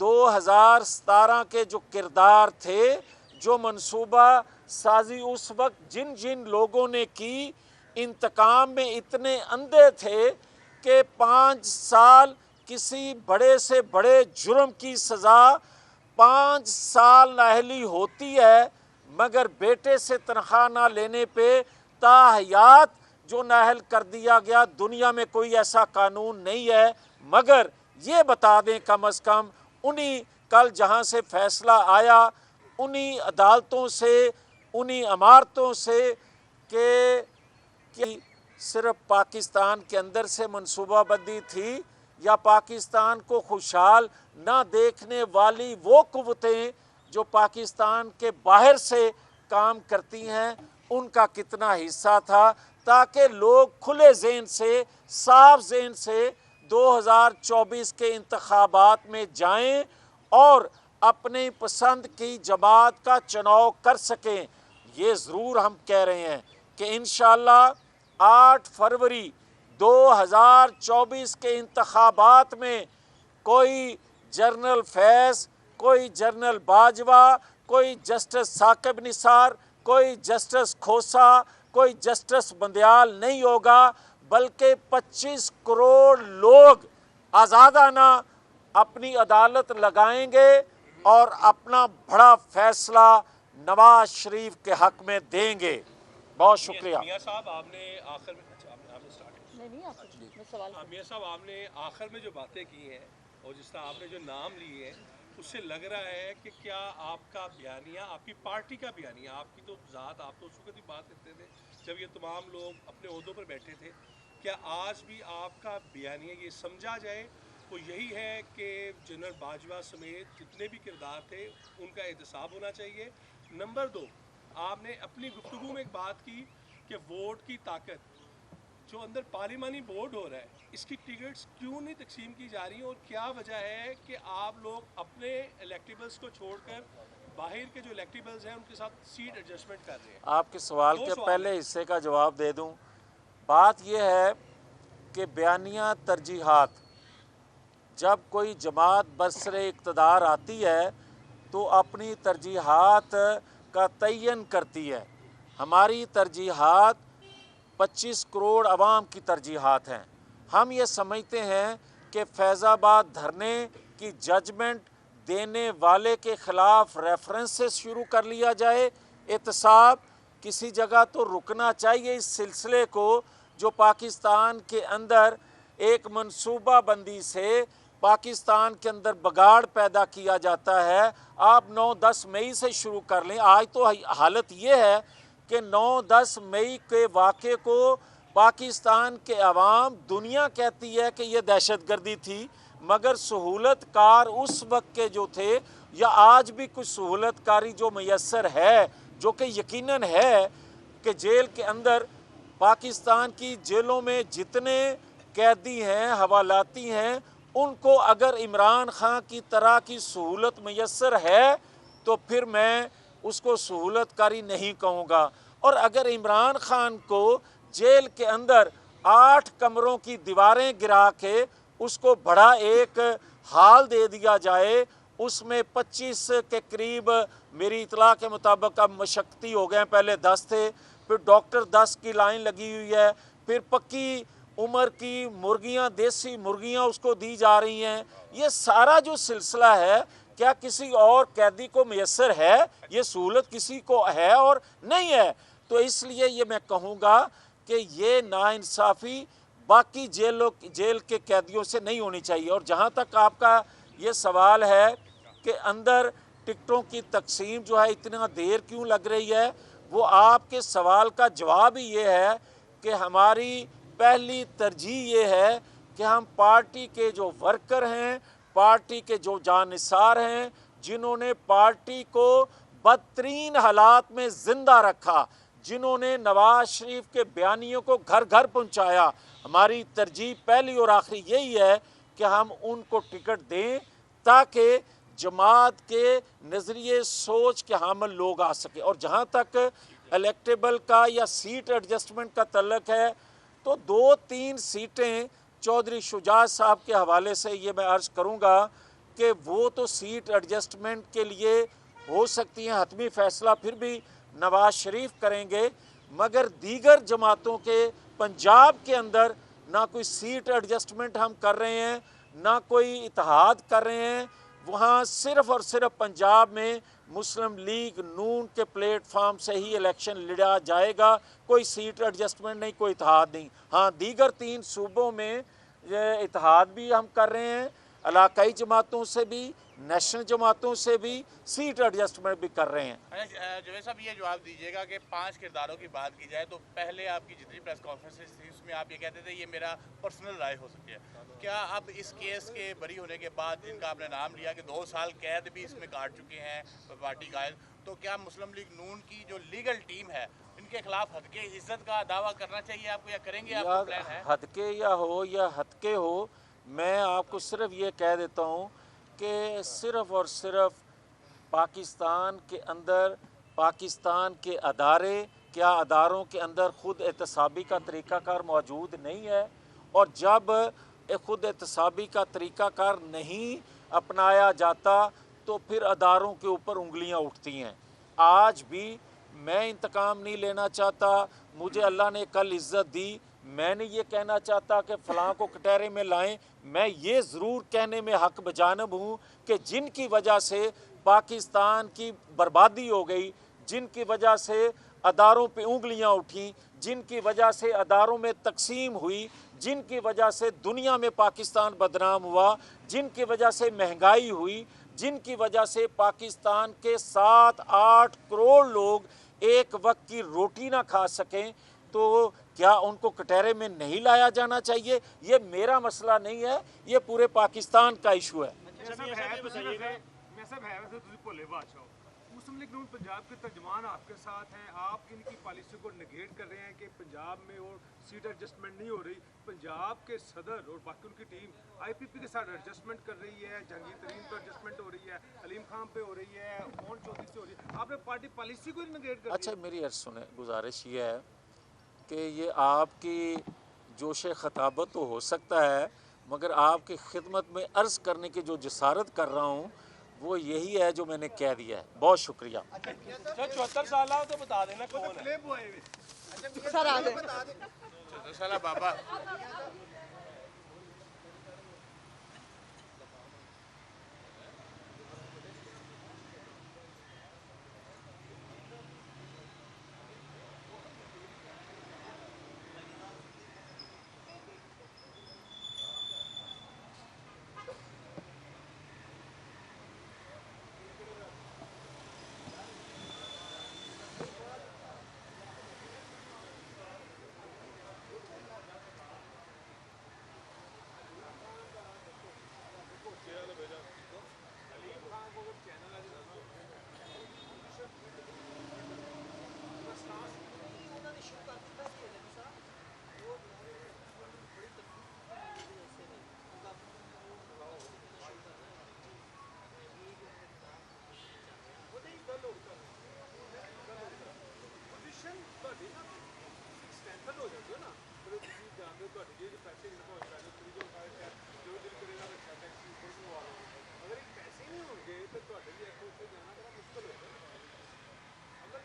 2017 के जो किरदार थे, जो मंसूबा साजी उस वक्त जिन जिन लोगों ने की, इंतकाम में इतने अंधे थे कि 5 साल किसी बड़े से बड़े जुर्म की सज़ा 5 साल नाअहली होती है, मगर बेटे से तनख्वाह ना लेने पे ताहयात जो नाअहल कर दिया गया। दुनिया में कोई ऐसा कानून नहीं है, मगर ये बता दें कम अज़ कम उन्हीं कल जहाँ से फ़ैसला आया, उन्हीं अदालतों से, उन्हीं इमारतों से कि सिर्फ पाकिस्तान के अंदर से मनसूबाबंदी थी या पाकिस्तान को खुशहाल ना देखने वाली वो कुव्वतें जो पाकिस्तान के बाहर से काम करती हैं, उनका कितना हिस्सा था, ताकि लोग खुले ज़हन से, साफ ज़हन से 2024 के इंतखाबात में जाएं और अपनी पसंद की जमात का चुनाव कर सकें। ये ज़रूर हम कह रहे हैं कि इंशाअल्लाह 8 फरवरी 2024 के इंतखाबात में कोई जनरल फैज़, कोई जनरल बाजवा, कोई जस्टिस साकिब निसार, कोई जस्टिस खोसा, कोई जस्टिस बंदयाल नहीं होगा, बल्कि 25 करोड़ लोग आज़ादाना अपनी अदालत लगाएंगे और अपना बड़ा फैसला नवाज शरीफ के हक में देंगे। बहुत शुक्रिया। मियां साहब आपने आखिर में मियां साहब आपने आखिर में जो बातें की हैं और जिस तरह आपने जो नाम लिए हैं, उससे लग रहा है कि क्या आपका बयानिया, आपकी पार्टी का बयानिया, आपकी तो ज़ात, आप तो उस वक्त ही बात करते थे जब ये तमाम लोग अपने ओहदों पर बैठे थे, क्या आज भी आपका बयानिया ये समझा जाए वो यही है कि जनरल बाजवा समेत जितने भी किरदार थे उनका एहतसाब होना चाहिए? नंबर 2, आपने अपनी गुफ्तगू में एक बात की कि वोट की ताकत जो अंदर पार्लिमानी बोर्ड हो रहा है, इसकी टिकट्स क्यों नहीं तकसीम की जा रही और क्या वजह है कि आप लोग अपने इलेक्टेबल्स को छोड़कर बाहर के जो इलेक्टेबल्स हैं उनके साथ सीट एडजस्टमेंट कर रहे हैं? आपके सवाल के पहले हिस्से का जवाब दे दूं। बात यह है कि बयानिया तरजीहात, जब कोई जमात बरसरे इक़्तिदार आती है तो अपनी तरजीहात का तयन करती है। हमारी तरजीहात 25 करोड़ अवाम की तरजीहात हैं। हम ये समझते हैं कि फैज़ाबाद धरने की जजमेंट देने वाले के ख़िलाफ़ रेफरेंस से शुरू कर लिया जाए। एहतसाब किसी जगह तो रुकना चाहिए इस सिलसिले को जो पाकिस्तान के अंदर एक मनसूबाबंदी से पाकिस्तान के अंदर बगाड़ पैदा किया जाता है। आप 9-10 मई से शुरू कर लें। आज तो हालत ये है कि 9-10 मई के वाक़े को पाकिस्तान के अवाम, दुनिया कहती है कि ये दहशतगर्दी थी, मगर सहूलतकार उस वक्त के जो थे या आज भी कुछ सहूलतकारी जो मैसर है, जो कि यकीनन है कि जेल के अंदर पाकिस्तान की जेलों में जितने कैदी हैं, हवालाती हैं, उनको अगर इमरान खान की तरह की सहूलत मैसर है तो फिर मैं उसको सहूलतकारी नहीं कहूँगा। और अगर इमरान खान को जेल के अंदर 8 कमरों की दीवारें गिरा के उसको बड़ा एक हाल दे दिया जाए, उसमें 25 के करीब मेरी इतला के मुताबिक अब मशक्ती हो गए, पहले 10 थे, फिर डॉक्टर 10 की लाइन लगी हुई है, फिर पक्की उम्र की मुर्गियां, देसी मुर्गियां उसको दी जा रही हैं। ये सारा जो सिलसिला है, क्या किसी और कैदी को मैसर है? ये सहूलत किसी को है और नहीं है। तो इसलिए ये मैं कहूँगा कि ये नाइंसाफ़ी बाकी जेल के कैदियों से नहीं होनी चाहिए। और जहाँ तक आपका ये सवाल है कि अंदर टिकटों की तकसीम जो है इतना देर क्यों लग रही है, वो आपके सवाल का जवाब ही ये है कि हमारी पहली तरजीह ये है कि हम पार्टी के जो वर्कर हैं, पार्टी के जो जानिसार हैं, जिन्होंने पार्टी को बदतरीन हालात में ज़िंदा रखा, जिन्होंने नवाज शरीफ के बयानियों को घर घर पहुंचाया, हमारी तरजीह पहली और आखिरी यही है कि हम उनको टिकट दें ताकि जमात के नज़रिए सोच के हामिल लोग आ सके। और जहाँ तक इलेक्टेबल का या सीट एडजस्टमेंट का तल्लक है, तो 2-3 सीटें चौधरी शुजात साहब के हवाले से ये मैं अर्ज़ करूँगा कि वो तो सीट एडजस्टमेंट के लिए हो सकती हैं, हतमी फैसला फिर भी नवाज शरीफ करेंगे, मगर दीगर जमातों के पंजाब के अंदर ना कोई सीट एडजस्टमेंट हम कर रहे हैं, ना कोई इत्तेहाद कर रहे हैं। वहाँ सिर्फ़ और सिर्फ पंजाब में मुस्लिम लीग नून के प्लेटफार्म से ही इलेक्शन लड़ा जाएगा, कोई सीट एडजस्टमेंट नहीं, कोई इत्तेहाद नहीं। हाँ, दीगर 3 सूबों में ये इत्तेहाद भी हम कर रहे हैं, इलाकाई जमातों से भी, नेशनल जमातों से भी, सीट एडजस्टमेंट भी कर रहे हैं। जवेद साहब, ये जवाब दीजिएगा कि 5 किरदारों की बात की जाए तो पहले आपकी जितनी प्रेस कॉन्फ्रेंसेस थी उसमें आप ये कहते थे ये मेरा पर्सनल राय हो सकती है। क्या अब इस केस के बरी होने के बाद जिनका आपने नाम लिया कि 2 साल कैद भी इसमें काट चुके हैं पार्टी कायद, तो क्या मुस्लिम लीग नून की जो लीगल टीम है इनके खिलाफ हद के इज्जत का दावा करना चाहिए आपको, या करेंगे? आपका प्लान है? हदके या हो या हदके हो, मैं आपको सिर्फ ये कह देता हूँ कि सिर्फ और सिर्फ पाकिस्तान के अंदर पाकिस्तान के अदारे, क्या अदारों के अंदर ख़ुद एहतसाबी का तरीक़ाकार मौजूद नहीं है? और जब ख़ुद एहतसाबी का तरीक़ाकार नहीं अपनाया जाता तो फिर अदारों के ऊपर उंगलियां उठती हैं। आज भी मैं इंतकाम नहीं लेना चाहता, मुझे अल्लाह ने कल इज़्ज़त दी, मैं नहीं ये कहना चाहता कि फ़लाँ को कटहरे में लाएं। मैं ये ज़रूर कहने में हक बजानब हूँ कि जिनकी वजह से पाकिस्तान की बर्बादी हो गई, जिनकी वजह से अदारों पे उंगलियां उठी, जिनकी वजह से अदारों में तकसीम हुई, जिनकी वजह से दुनिया में पाकिस्तान बदनाम हुआ, जिनकी वजह से महंगाई हुई, जिनकी वजह से पाकिस्तान के 7-8 करोड़ लोग एक वक्त की रोटी ना खा सकें, तो क्या उनको कटहरे में नहीं लाया जाना चाहिए? ये मेरा मसला नहीं है, ये पूरे पाकिस्तान का इशू है। मुस्लिम लीग नून पंजाब के तर्जुमान आपके साथ हैं, आप इनकी पॉलिसी को नेगेट कर रहे हैं कि पंजाब में और सीट एडजस्टमेंट नहीं हो रही। पंजाब के सदर और बाकी उनकी टीम आईपीपी के साथ एडजस्टमेंट कर रही है, जहांगीर तरीन पर एडजस्टमेंट हो रही है, अलीम खान पे हो रही है, मोहन चौधरी से हो रही है, आपने पार्टी पॉलिसी को नेगेट कर। अच्छा, मेरी अर्ज सुने, गुजारिश ये है कि ये आपकी जोश खताबत तो हो सकता है, मगर आपकी खिदमत में अर्ज़ करने की जो जसारत कर रहा हूँ वो यही है जो मैंने कह दिया है। बहुत शुक्रिया। 74 साल तो बता देना कौन है। सर आ गए 74 साल बाबा। अगर पैसे नहीं होंगे तो